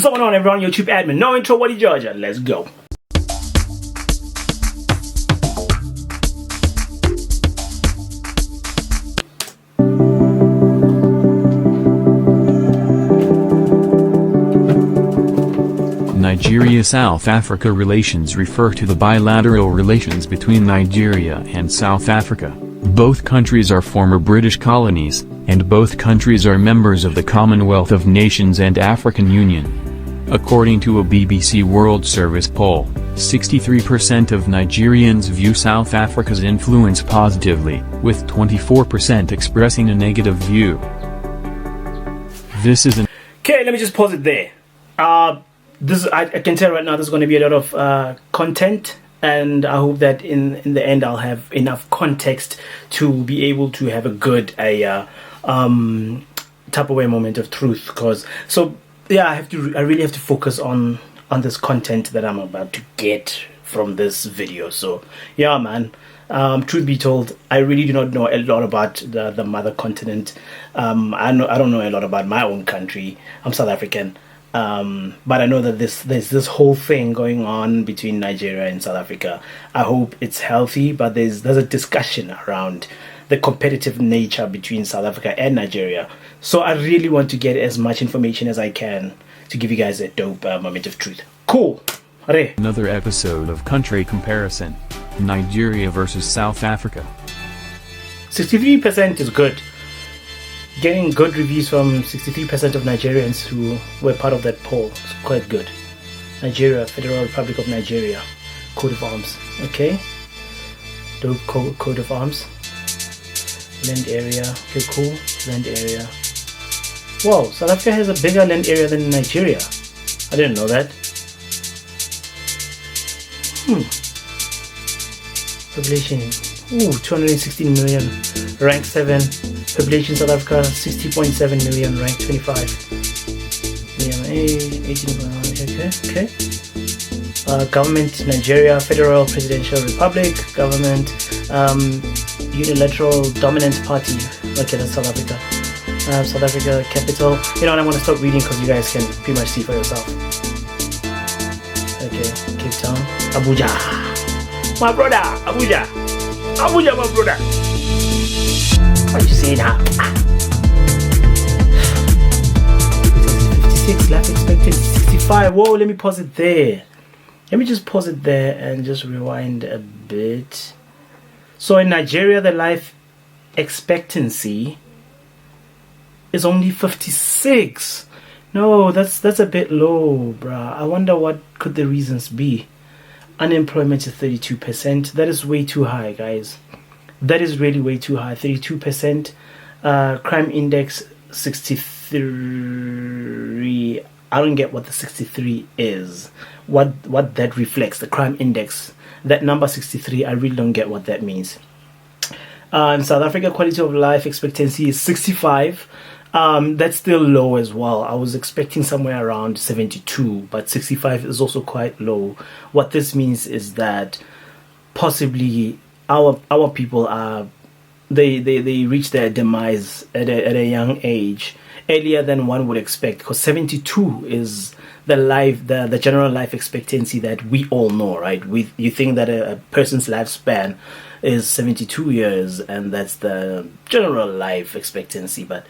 What's going on, everyone? YouTube admin. No intro, what Georgia. Let's go. Nigeria-South Africa relations refer to the bilateral relations between Nigeria and South Africa. Both countries are former British colonies, and both countries are members of the Commonwealth of Nations and African Union. According to a BBC World Service poll, 63% of Nigerians view South Africa's influence positively, with 24% expressing a negative view. This is an... Okay, let me just pause it there. I can tell right now there's going to be a lot of content, and I hope that in the end I'll have enough context to be able to have a good Tupperware moment of truth. I really have to focus on this content that I'm about to get from this video. So yeah, man. Truth be told, I really do not know a lot about the mother continent. I don't know a lot about my own country. I'm South African. But I know that there's this whole thing going on between Nigeria and South Africa. I hope it's healthy, but there's a discussion around the competitive nature between South Africa and Nigeria. So I really want to get as much information as I can to give you guys a dope moment of truth. Cool. Hooray. Another episode of Country Comparison. Nigeria versus South Africa. 63% is good. Getting good reviews from 63% of Nigerians who were part of that poll is quite good. Nigeria, Federal Republic of Nigeria, coat of arms. Okay, dope coat of arms. Land area. Okay, cool. Land area. Wow, South Africa has a bigger land area than Nigeria. I didn't know that. Population. 216 million. Rank 7. Population South Africa 60.7 million, rank 25. Medium age 18. Okay. Government Nigeria, Federal Presidential Republic. Government unilateral dominant party. Okay, that's South Africa. South Africa capital. You know what? I'm gonna stop reading because you guys can pretty much see for yourself. Okay, Cape Town, Abuja. My brother, Abuja, my brother. What you say now? 56, life expectancy 65. Whoa, let me pause it there. Let me just pause it there and just rewind a bit. So in Nigeria, the life expectancy is only 56. No, that's a bit low, bruh. I wonder what could the reasons be. Unemployment is 32%. That is way too high, guys. That is really way too high. 32%. Crime index 63. I don't get what the 63 is. What that reflects. The crime index. That number 63. I really don't get what that means. In South Africa, quality of life expectancy is 65. That's still low as well. I was expecting somewhere around 72, but 65 is also quite low. What this means is that possibly our people are they reach their demise at a young age, earlier than one would expect, because 72 is the general life expectancy that we all know, right? You think that a person's lifespan is 72 years, and that's the general life expectancy, but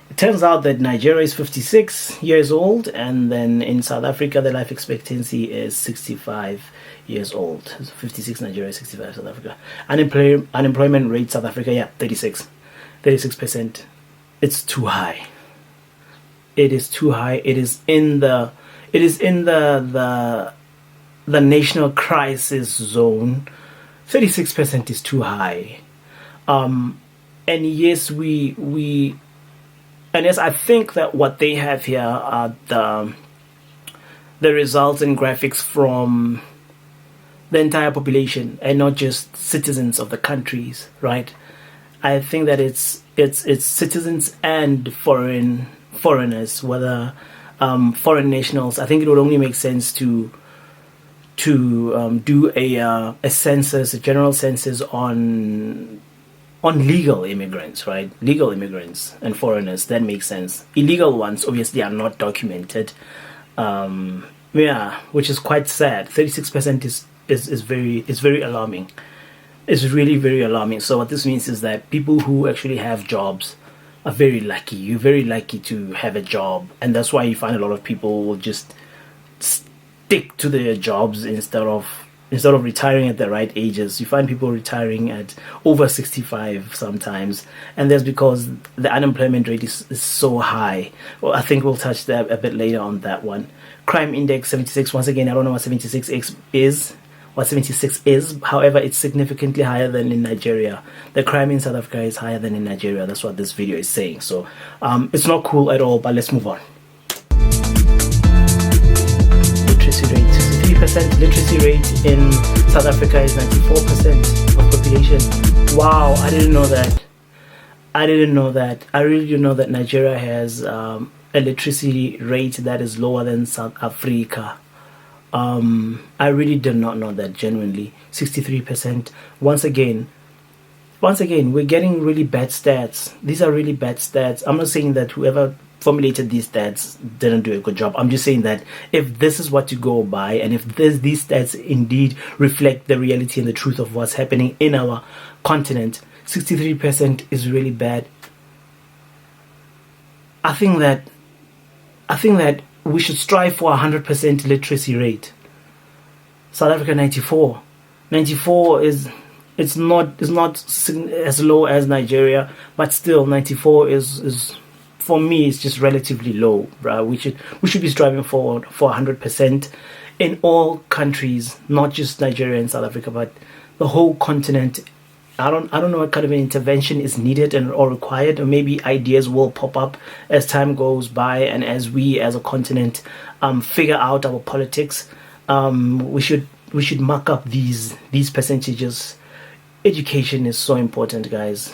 it turns out that Nigeria is 56 years old, and then in South Africa the life expectancy is 65 years old. 56 Nigeria, 65 South Africa. Unemployment rate South Africa, 36%. It's too high. It is too high. It is in the national crisis zone. 36% is too high. And yes, and yes, I think that what they have here are the results and graphics from the entire population and not just citizens of the countries, right? I think that it's citizens and foreigners, whether foreign nationals. I think it would only make sense to do a census, a general census on legal immigrants, right? Legal immigrants and foreigners, that makes sense. Illegal ones obviously are not documented. Yeah, which is quite sad. 36% is very alarming. It's really very alarming. So what this means is that people who actually have jobs are very lucky. You're very lucky to have a job, and that's why you find a lot of people will just stick to their jobs instead of retiring at the right ages. You find people retiring at over 65 sometimes, and that's because the unemployment rate is so high. Well, I think we'll touch that a bit later on that one. Crime index 76. Once again, I don't know what 76 is. What 76 is, however, it's significantly higher than in Nigeria. The crime in South Africa is higher than in Nigeria. That's what this video is saying. So it's not cool at all, but let's move on. Literacy rate, 63% literacy rate in South Africa is 94% of population. Wow, I didn't know that. I really didn't know that Nigeria has a literacy rate that is lower than South Africa. I really did not know that, genuinely. 63%. Once again, we're getting really bad stats. These are really bad stats. I'm not saying that whoever formulated these stats didn't do a good job. I'm just saying that if this is what you go by, and if these stats indeed reflect the reality and the truth of what's happening in our continent, 63% is really bad. I think that we should strive for 100% literacy rate. South Africa 94. 94 is not as low as Nigeria, but still 94 is for me it's just relatively low, bro. We should be striving for 100% in all countries, not just Nigeria and South Africa, but the whole continent. I don't know what kind of an intervention is needed or required, or maybe ideas will pop up as time goes by and as we as a continent figure out our politics. We should mark up these percentages. Education is so important, guys.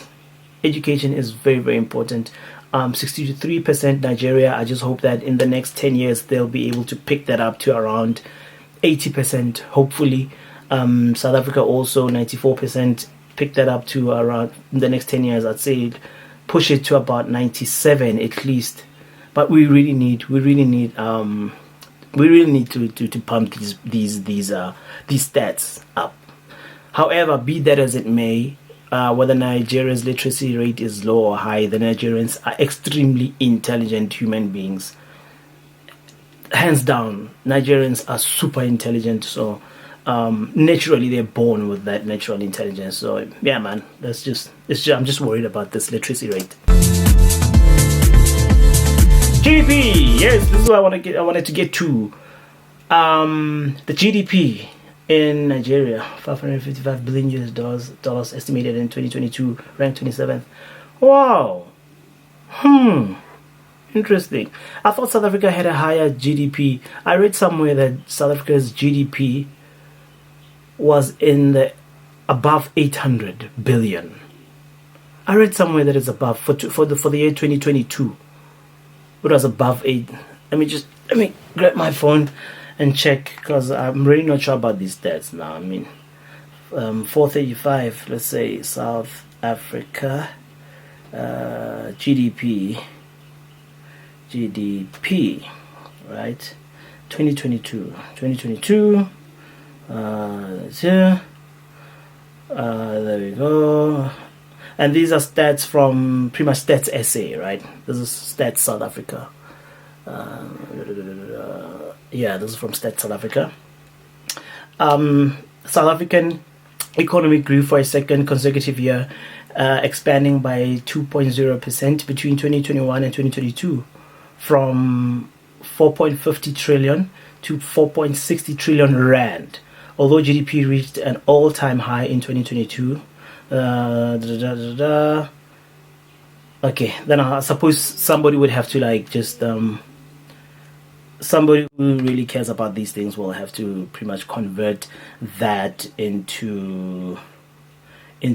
Education is very, very important. 63% Nigeria. I just hope that in the next 10 years they'll be able to pick that up to around 80%, hopefully. South Africa also 94%. Pick that up to around in the next 10 years. I'd say push it to about 97 at least. But we really need to pump these stats up. However, be that as it may, whether Nigeria's literacy rate is low or high, the Nigerians are extremely intelligent human beings. Hands down, Nigerians are super intelligent. So naturally they're born with that natural intelligence. So yeah, man, I'm just worried about this literacy rate. GDP, yes, this is what I wanted to get to. The GDP in Nigeria, $555 billion US estimated in 2022, ranked 27th. Wow. Interesting. I thought South Africa had a higher GDP. I read somewhere that South Africa's GDP was in the above 800 billion. I read somewhere that it's above for the year 2022. It was above 8. Let me grab my phone and check, because I'm really not sure about these stats now. I mean, 435. Let's say South Africa GDP, right? 2022. Here. There we go. And these are stats from pretty much Stats SA, right? This is Stats South Africa. Yeah, this is from Stats South Africa. South African economy grew for a second consecutive year, expanding by 2.0% between 2021 and 2022, from 4.50 trillion to 4.60 trillion rand. Although GDP reached an all-time high in 2022. Okay, then I suppose somebody would have to somebody who really cares about these things will have to pretty much convert that into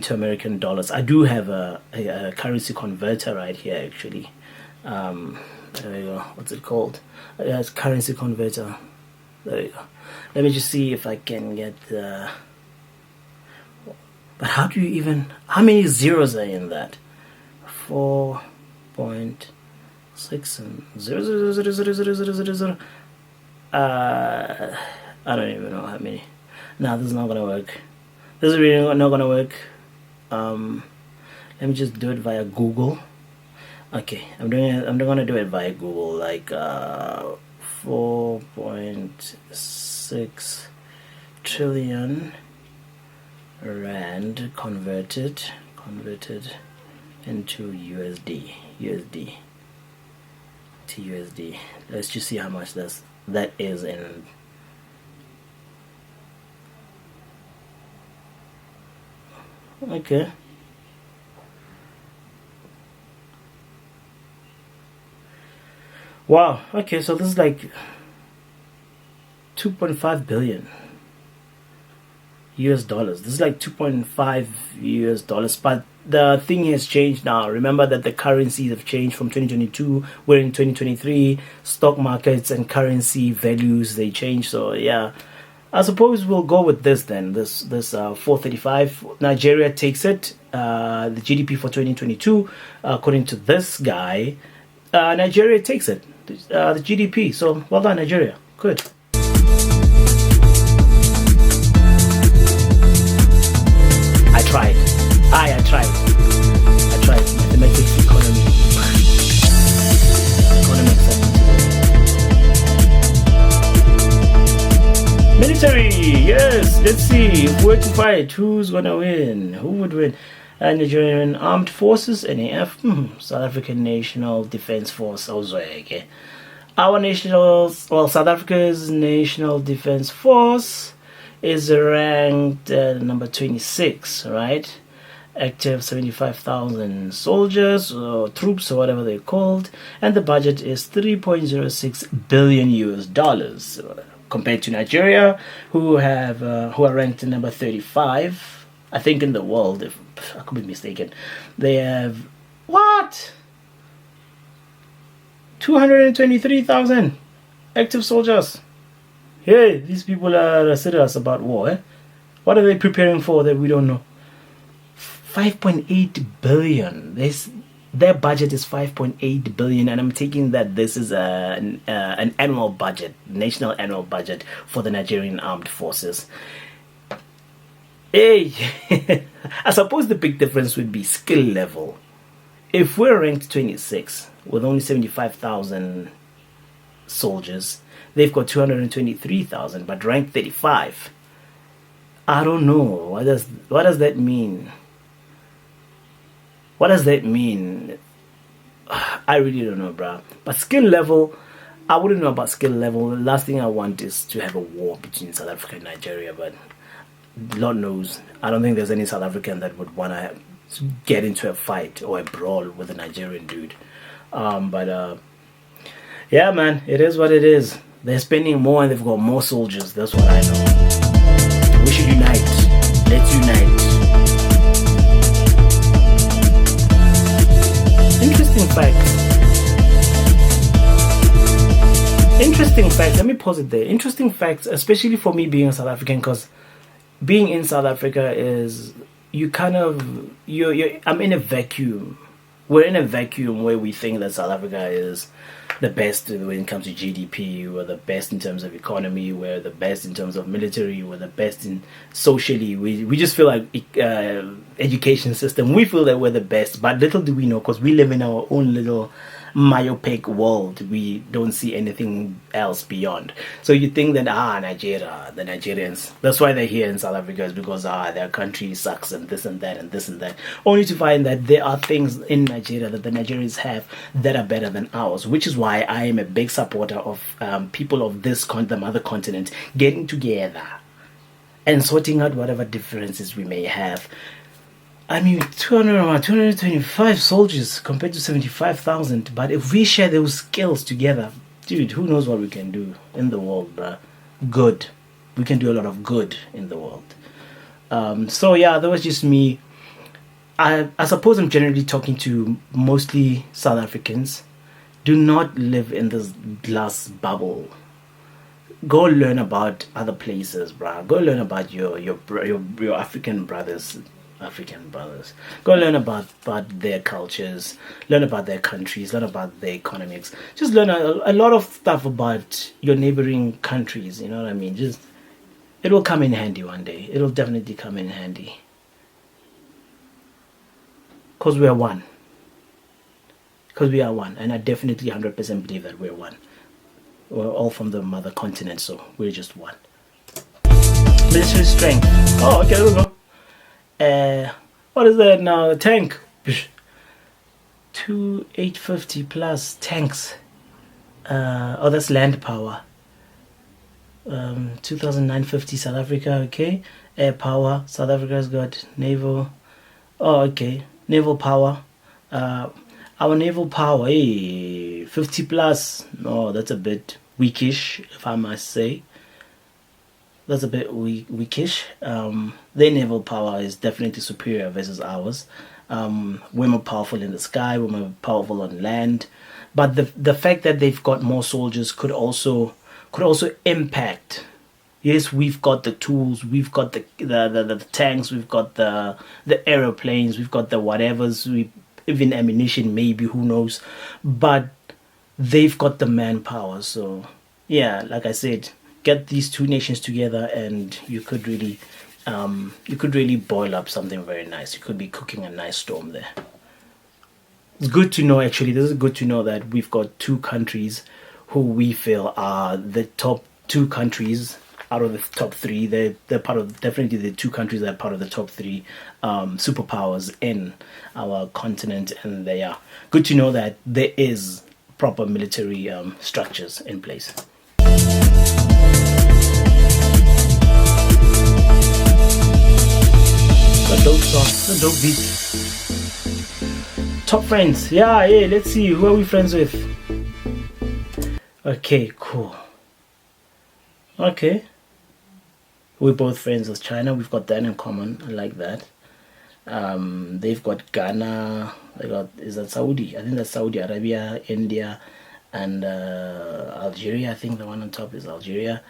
American dollars. I do have a currency converter right here, actually. There you go. What's it called? Yeah, it's currency converter. There you go. Let me just see if I can get the... But how many zeros are in that? 4.6 and 0. I don't even know how many. Nah, this is not gonna work. This is really not gonna work. Let me just do it via Google. Okay, I'm gonna do it via Google. Like 4.6 trillion rand converted into USD to USD. Let's just see how much that is in. Okay. Wow. Okay, so this is like 2.5 billion US dollars. This is like 2.5 US dollars. But the thing has changed now. Remember that the currencies have changed from 2022. We're in 2023. Stock markets and currency values, they change. So yeah, I suppose we'll go with this then. This 435. Nigeria takes it. The GDP for 2022, according to this guy, Nigeria takes it. The GDP. So well done, Nigeria. Good. I tried. I tried. Mathematics, economy. Economics. Military. Yes. Let's see. If we're to fight, who's gonna win? Who would win? Nigerian Armed Forces, NAF, South African National Defense Force, okay. South Africa's National Defense Force is ranked number 26, right? Active 75,000 soldiers or troops or whatever they're called, and the budget is 3.06 billion US dollars, compared to Nigeria, who are ranked in number 35, I think, in the world. If I could be mistaken, they have what? 223,000 active soldiers. Hey, these people are serious about war. Eh? What are they preparing for that we don't know? 5.8 billion. Their budget is 5.8 billion, and I'm taking that this is an annual budget, national annual budget for the Nigerian Armed Forces. Hey, I suppose the big difference would be skill level. If we're ranked 26 with only 75,000 soldiers, they've got 223,000, but ranked 35. I don't know. What does that mean? What does that mean? I really don't know, bro. But skill level, I wouldn't know about skill level. The last thing I want is to have a war between South Africa and Nigeria, but Lord knows, I don't think there's any South African that would want to get into a fight or a brawl with a Nigerian dude. Yeah, man, it is what it is. They're spending more and they've got more soldiers. That's what I know. We should unite. Let's unite. Interesting facts. Let me pause it there. Interesting facts, especially for me being a South African, because being in South Africa is I'm in a vacuum. We're in a vacuum where we think that South Africa is the best when it comes to GDP. We're the best in terms of economy. We're the best in terms of military. We're the best in socially. We just feel like education system. We feel that we're the best, but little do we know, because we live in our own little myopic world. We don't see anything else beyond. So you think that Nigeria, the Nigerians, that's why they're here in South Africa, is because their country sucks and this and that and this and that, only to find that there are things in Nigeria that the Nigerians have that are better than ours, which is why I am a big supporter of people of the mother continent getting together and sorting out whatever differences we may have. I mean, 225 soldiers compared to 75,000. But if we share those skills together, dude, who knows what we can do in the world, bruh. Good. We can do a lot of good in the world. So yeah, that was just me. I suppose I'm generally talking to mostly South Africans. Do not live in this glass bubble. Go learn about other places, bruh. Go learn about your African brothers. African brothers. Go learn about their cultures, learn about their countries, learn about their economics. Just learn a lot of stuff about your neighboring countries. You know what I mean? Just it will come in handy one day. It'll definitely come in handy. Because we are one. Because we are one. And I definitely 100% believe that we're one. We're all from the mother continent, so we're just one. Military strength. Oh, okay, there we go. What is that now? A tank. 2850 plus tanks. Oh, that's land power. 2950 South Africa. Okay. Air power. South Africa's got naval. Oh, okay. Naval power. Our naval power, 50 plus. No, that's a bit weakish, if I must say. That's a bit weakish. Their naval power is definitely superior versus ours. We're more powerful in the sky, we're more powerful on land. But the fact that they've got more soldiers could also impact. Yes, we've got the tools, we've got the tanks, we've got the aeroplanes, we've got the whatevers, even ammunition, maybe, who knows. But they've got the manpower. So yeah, like I said, get these two nations together and you could really boil up something very nice. You could be cooking a nice storm there. It's good to know, actually, this is good to know that we've got two countries who we feel are the top two countries out of the top three. They're part of, definitely the two countries that are part of the top three superpowers in our continent, and they are good to know that there is proper military structures in place. The dope beat. Top friends. Yeah, let's see. Who are we friends with? Okay, cool. Okay. We're both friends with China. We've got that in common. I like that. They've got Ghana. Is that Saudi? I think that's Saudi Arabia, India, and Algeria. I think the one on top is Algeria.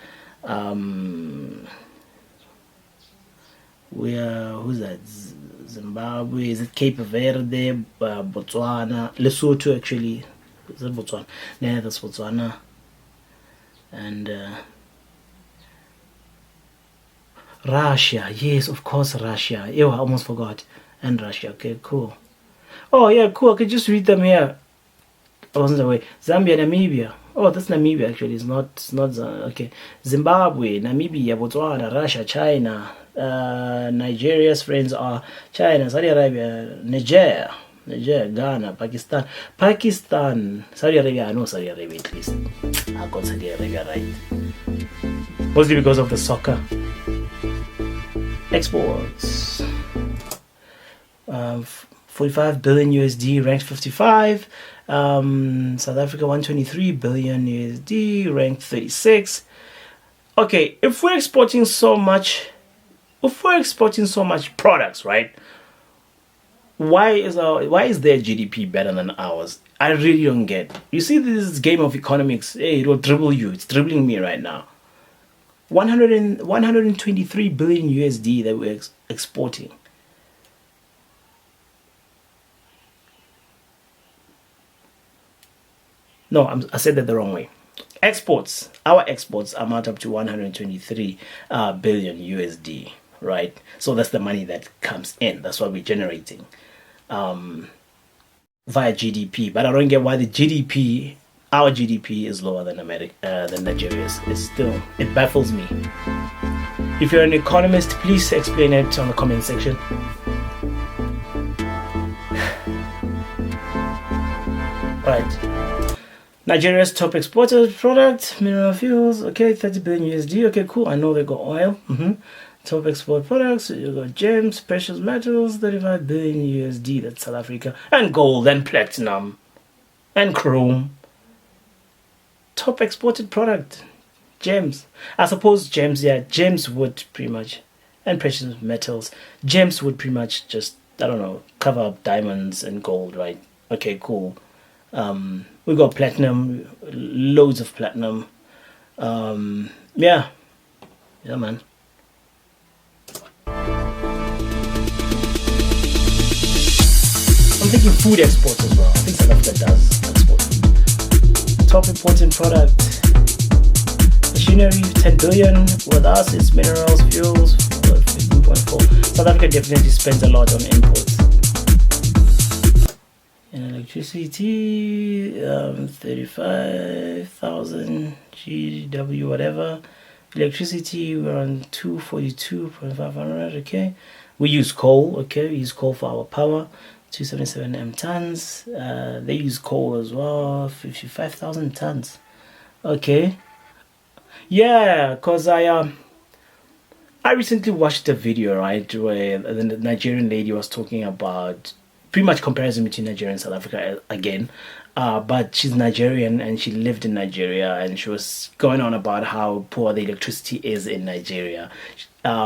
Who's that? Zimbabwe? Is it Cape Verde? Botswana? Lesotho, actually. Is it Botswana? Yeah, that's Botswana. And Russia. Yes, of course, Russia. I almost forgot. And Russia. Okay, cool. Oh, yeah, cool. I could just read them here. I wasn't away. Zambia, Namibia. Oh, that's Namibia, actually. It's not okay. Zimbabwe, Namibia, Botswana, Russia, China. Nigeria's friends are China, Saudi Arabia, Niger, Ghana, Pakistan, Saudi Arabia. I know Saudi Arabia at least. I got Saudi Arabia right. Mostly because of the soccer. Exports. 45 billion USD, ranked 55. South Africa 123 billion USD, ranked 36. Okay, if we're exporting so much products, right? Why is their GDP better than ours? I really don't get. You see, this game of economics, it will dribble you. It's dribbling me right now. 123 billion USD that we're exporting. No, I said that the wrong way. Our exports amount up to 123 billion USD, right? So that's the money that comes in. That's what we're generating via GDP. But I don't get why our GDP is lower than Nigeria's. It baffles me. If you're an economist, please explain it on the comment section. Right. Nigeria's top exported product, mineral fuels, okay, 30 billion USD, okay, cool. I know they got oil. Top export products, you got gems, precious metals, 35 billion USD, that's South Africa, and gold, and platinum, and chrome. Top exported product, gems. I suppose gems would pretty much, and precious metals, gems would pretty much just, I don't know, cover up diamonds and gold, right? Okay, cool. We got platinum, loads of platinum. Yeah, man. thinking food exports as well. I think South Africa does export food. Top important product: machinery, 10 billion. With us, it's minerals, fuels, 15.4. South Africa definitely spends a lot on imports. And electricity, 35,000 GW, whatever. Electricity, we're on 242.500. Okay. We use coal. Okay, we use coal for our power. 277 m tons. They use coal as well. 55,000 tons. Okay. Yeah, cause I recently watched a video, right, where the Nigerian lady was talking about pretty much comparison between Nigeria and South Africa again. But she's Nigerian and she lived in Nigeria, and she was going on about how poor the electricity is in Nigeria.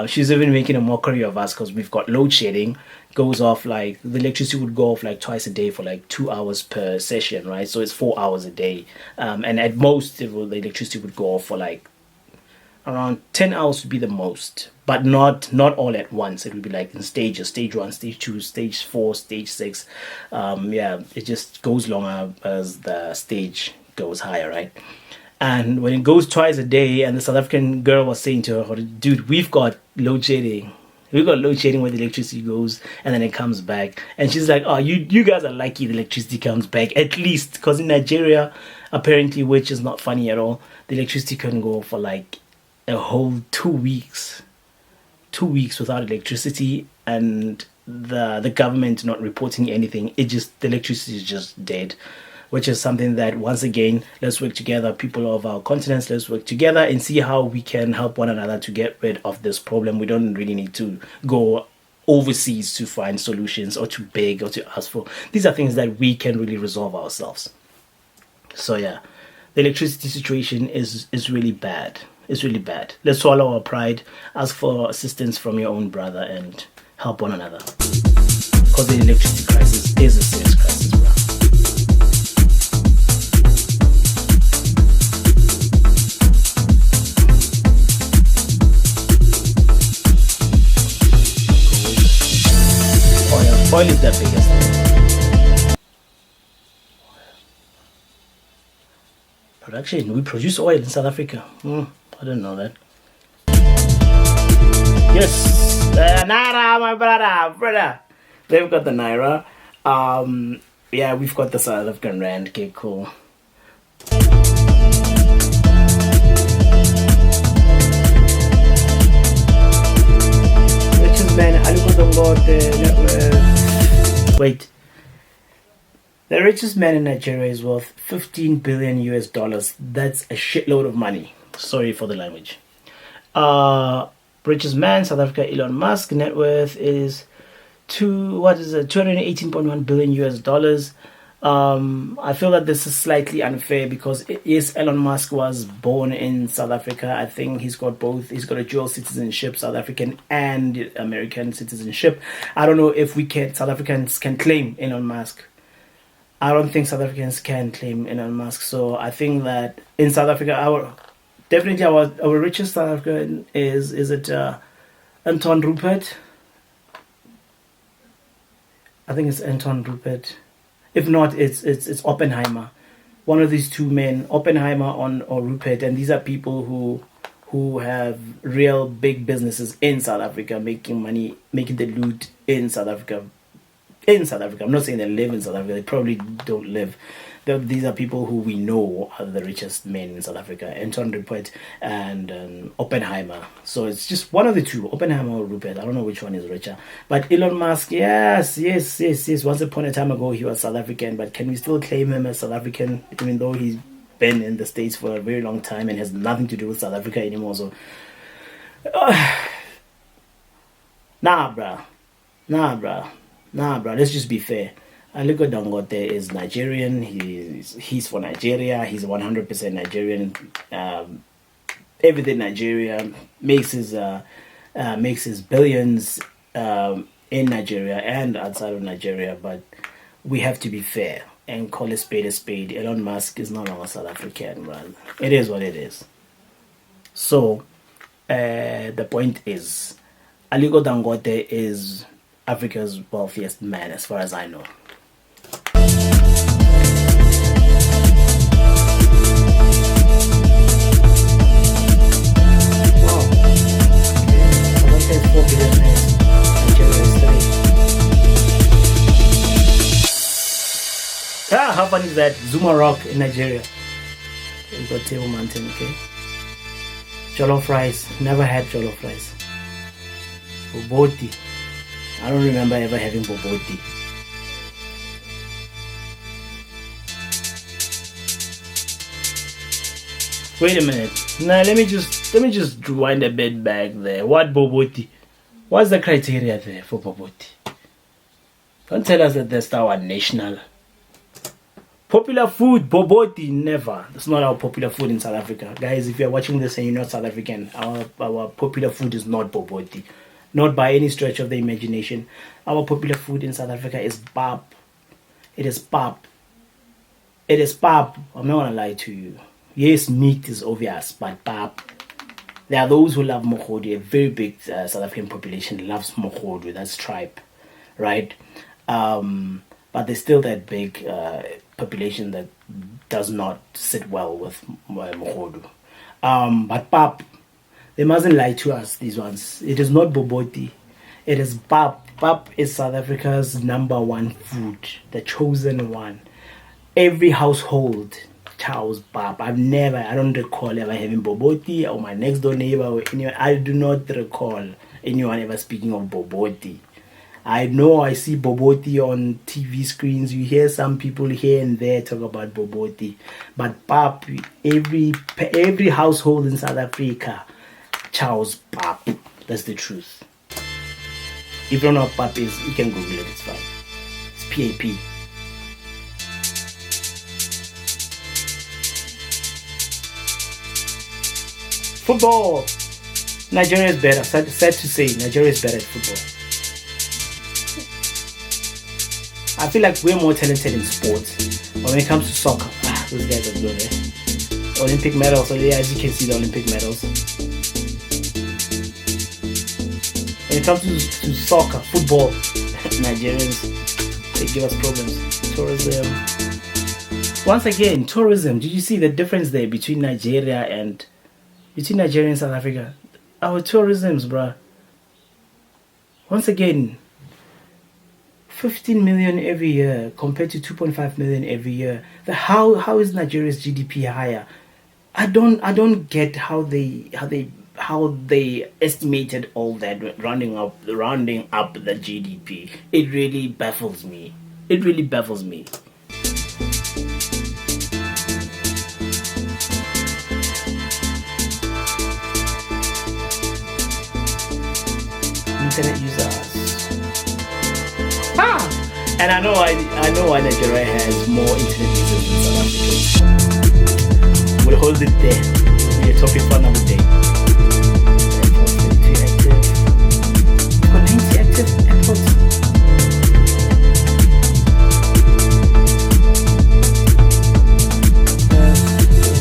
She's even making a mockery of us because we've got load shedding. Goes off like the electricity would go off like twice a day for like 2 hours per session, right? So it's 4 hours a day, and at most the electricity would go off for like around 10 hours would be the most, but not all at once. It would be like in stages: stage 1, stage 2, stage 4, stage 6. Yeah, it just goes longer as the stage goes higher, right? And when it goes twice a day, and the South African girl was saying to her, dude, we've got load shedding. We've got load shedding where the electricity goes and then it comes back. And she's like, oh, you guys are lucky the electricity comes back, at least. Because in Nigeria, apparently, which is not funny at all, the electricity can go for like a whole 2 weeks. 2 weeks without electricity, and the government not reporting anything. The electricity is just dead. Which is something that, once again, let's work together, people of our continents, let's work together and see how we can help one another to get rid of this problem. We don't really need to go overseas to find solutions or to beg or to ask for. These are things that we can really resolve ourselves. So yeah, the electricity situation is really bad. It's really bad. Let's swallow our pride, ask for assistance from your own brother, and help one another. Because the electricity crisis is a serious crisis, bro. Oil is the biggest thing. Production. We produce oil in South Africa. I didn't know that. Yes. The Naira, my brother. They've got the Naira. Yeah, we've got the South African Rand. Okay, cool. Man, wait. The richest man in Nigeria is worth 15 billion US dollars. That's a shitload of money. Sorry for the language. Richest man, South Africa, Elon Musk. Net worth is 218.1 billion US dollars. I feel that this is slightly unfair because yes, Elon Musk was born in South Africa. I think he's got both. He's got a dual citizenship, South African and American citizenship. I don't know if South Africans can claim Elon Musk. I don't think South Africans can claim Elon Musk. So I think that in South Africa, our richest South African is it Anton Rupert? I think it's Anton Rupert. If not, it's Oppenheimer. One of these two men, Oppenheimer or Rupert, and these are people who have real big businesses in South Africa, making money, making the loot in South Africa. In South Africa, I'm not saying they live in South Africa. They probably don't live. These are people who we know are the richest men in South Africa. Anton Rupert and Oppenheimer. So it's just one of the two, Oppenheimer or Rupert. I don't know which one is richer. But Elon Musk, yes. Once upon a time ago, he was South African. But can we still claim him as South African, even though he's been in the States for a very long time and has nothing to do with South Africa anymore? So, nah, bruh. Let's just be fair. Aliko Dangote is Nigerian. He's for Nigeria. He's 100% Nigerian. Everything Nigeria makes his billions in Nigeria and outside of Nigeria. But we have to be fair and call a spade. Elon Musk is no longer South African, man. It is what it is. So the point is, Aliko Dangote is Africa's wealthiest man, as far as I know. how fun is that? Zuma Rock in Nigeria. We've got Table Mountain, okay? Jollof rice. Never had jollof rice. Bobotie. I don't remember ever having bobotie. Wait a minute. Now let me just rewind a bit back there. What bobotie? What's the criteria there for bobotie? Don't tell us that that's our national popular food. Bobotie, never. That's not our popular food in South Africa. Guys, if you're watching this and you're not South African, our popular food is not bobotie. Not by any stretch of the imagination. Our popular food in South Africa is pap. It is pap. It is pap. I'm not gonna lie to you. Yes, meat is obvious, but pap. There are those who love mogodu. A very big South African population loves mogodu. That's tripe, right? But there's still that big population that does not sit well with mogodu. But pap, they mustn't lie to us, these ones. It is not bobotie. It is pap. Pap is South Africa's #1 food, the chosen one. Every household chows pap. I don't recall ever having bobotie, or my next door neighbor, or anyone. I do not recall anyone ever speaking of bobotie. I know I see bobotie on TV screens. You hear some people here and there talk about bobotie. But pap, every household in South Africa chows pap. That's the truth. If you don't know what pap is, you can Google it. It's fine. It's PAP. Football. Nigeria is better. Sad to say, Nigeria is better at football. I feel like we're more talented in sports. But when it comes to soccer, those guys are good, eh? Olympic medals. So yeah, as you can see, the Olympic medals. When it comes to soccer, football, Nigerians, they give us problems. Tourism. Once again, tourism. Did you see the difference there between Nigeria and South Africa? Our tourisms, bruh. Once again, 15 million every year compared to 2.5 million every year. How is Nigeria's GDP higher? I don't get how they estimated all that, rounding up the GDP. It really baffles me. Internet users. And I know why Nigeria has more internet users than South Africa. We'll hold it there. It'll be a topic for another day. Got 90 active airports.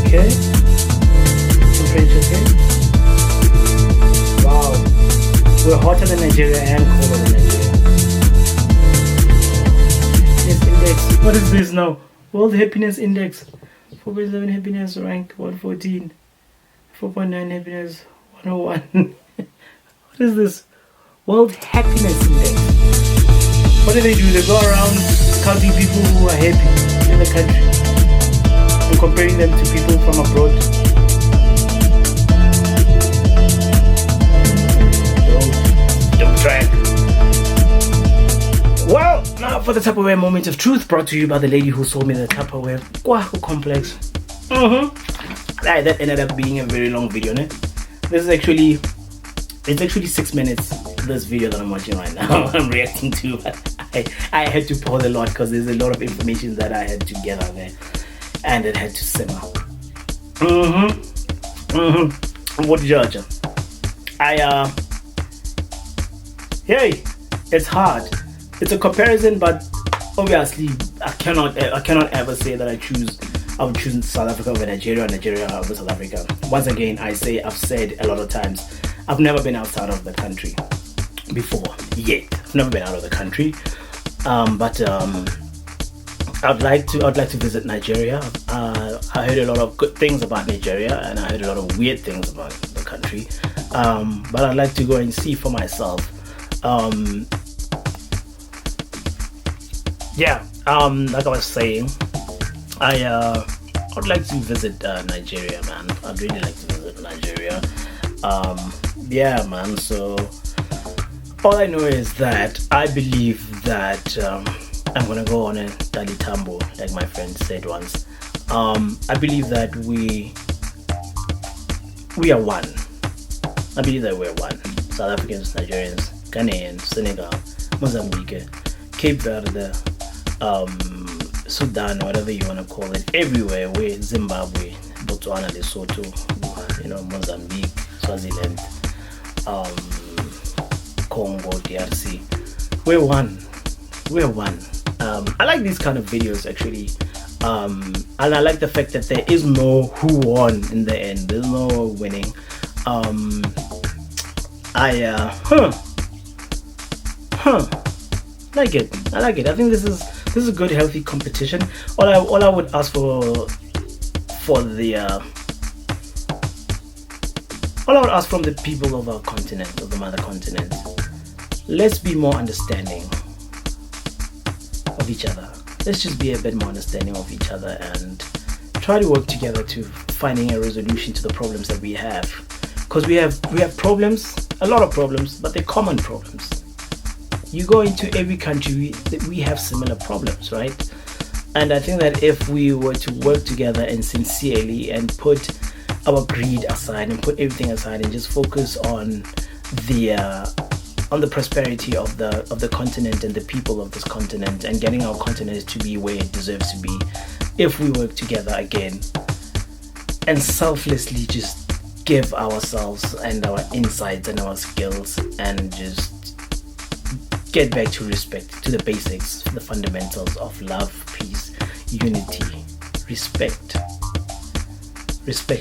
Okay. Temperature okay. Wow. We're hotter than Nigeria and colder than Nigeria. Index. What is this now? World Happiness Index. 4.7 happiness rank 114. 4.9 happiness 101. What is this? World Happiness Index. What do? They go around counting people who are happy in the country and comparing them to people from abroad. Don't track. Well, now for the Tupperware moment of truth, brought to you by the lady who sold me the Tupperware Kwaku complex. That ended up being a very long video, né? It's actually 6 minutes. This video that I'm watching right now, I'm reacting to. I had to pause a lot because there's a lot of information that I had to gather there, and it had to simmer. What judge? Hey, it's hard. It's a comparison, but obviously I cannot ever say that I would choose South Africa over Nigeria or Nigeria over South Africa. Once again, I've said a lot of times, I've never been outside of the country before yet. I've never been out of the country, but I'd like to visit Nigeria. I heard a lot of good things about Nigeria, and I heard a lot of weird things about the country. But I'd like to go and see for myself. Like I was saying, I would like to visit Nigeria, man. I'd really like to visit Nigeria. Yeah, man. So all I know is that I believe that I'm gonna go on a Dali Tambo, like my friend said once. I believe that we are one. I believe that we're one. South Africans, Nigerians, Ghanaians, Senegal, Mozambique, Cape Verde, Sudan, whatever you want to call it, everywhere. We're Zimbabwe, Botswana, Lesotho, Mozambique, Swaziland, Congo, DRC. We're one. We're one. I like these kind of videos actually. And I like the fact that there is no who won in the end. There's no winning. Like it. I like it. I think this is a good, healthy competition. All I would ask for the all I would ask from the people of our continent, of the mother continent, let's be more understanding of each other. Let's just be a bit more understanding of each other and try to work together to finding a resolution to the problems that we have. Because we have problems, a lot of problems, but they're common problems. You go into every country, we have similar problems, right? And I think that if we were to work together and sincerely and put our greed aside and put everything aside and just focus on the prosperity of the continent and the people of this continent and getting our continent to be where it deserves to be, if we work together again and selflessly just give ourselves and our insights and our skills and just get back to respect, to the basics, the fundamentals of love, peace, unity, respect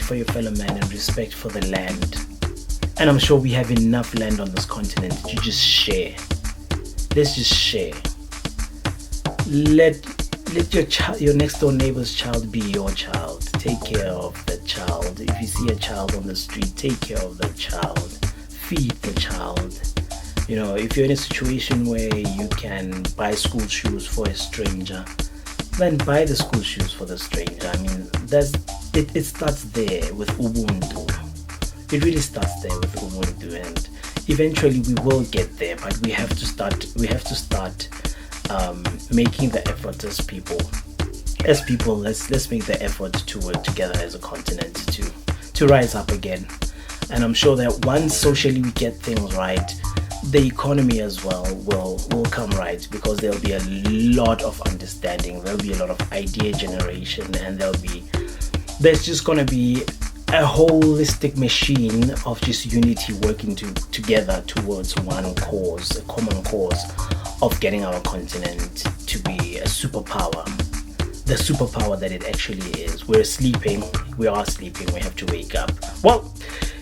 for your fellow man and respect for the land. And I'm sure we have enough land on this continent to just share. Let's just share. Let your next door neighbor's child be your child. Take care of the child. If you see a child on the street, take care of the child. Feed the child. If you're in a situation where you can buy school shoes for a stranger, then buy the school shoes for the stranger. I mean, it starts there with Ubuntu. It really starts there with Ubuntu, and eventually we will get there. But we have to start making the effort as people. As people, let's make the effort to work together as a continent to rise up again. And I'm sure that once socially we get things right, the economy as well will come right, because there'll be a lot of understanding, there'll be a lot of idea generation, and there's just gonna be a holistic machine of just unity working together towards one cause, a common cause of getting our continent to be a superpower, the superpower that it actually is. We are sleeping, we have to wake up. Well,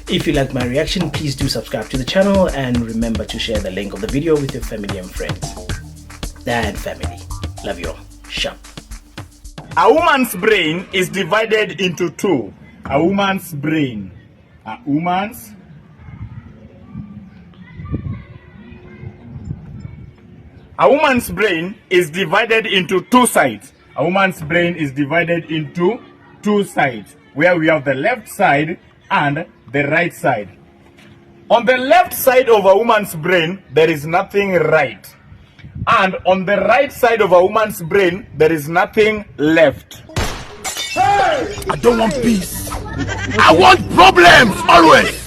if you like my reaction, please do subscribe to the channel and remember to share the link of the video with your family and friends. And family, love you all. Sharp. A woman's brain is divided into two. A woman's brain. A woman's brain is divided into two sides. A woman's brain is divided into two sides, where we have the left side and the right side. On the left side of a woman's brain, there is nothing right. And on the right side of a woman's brain, there is nothing left. I don't want peace. I want problems always.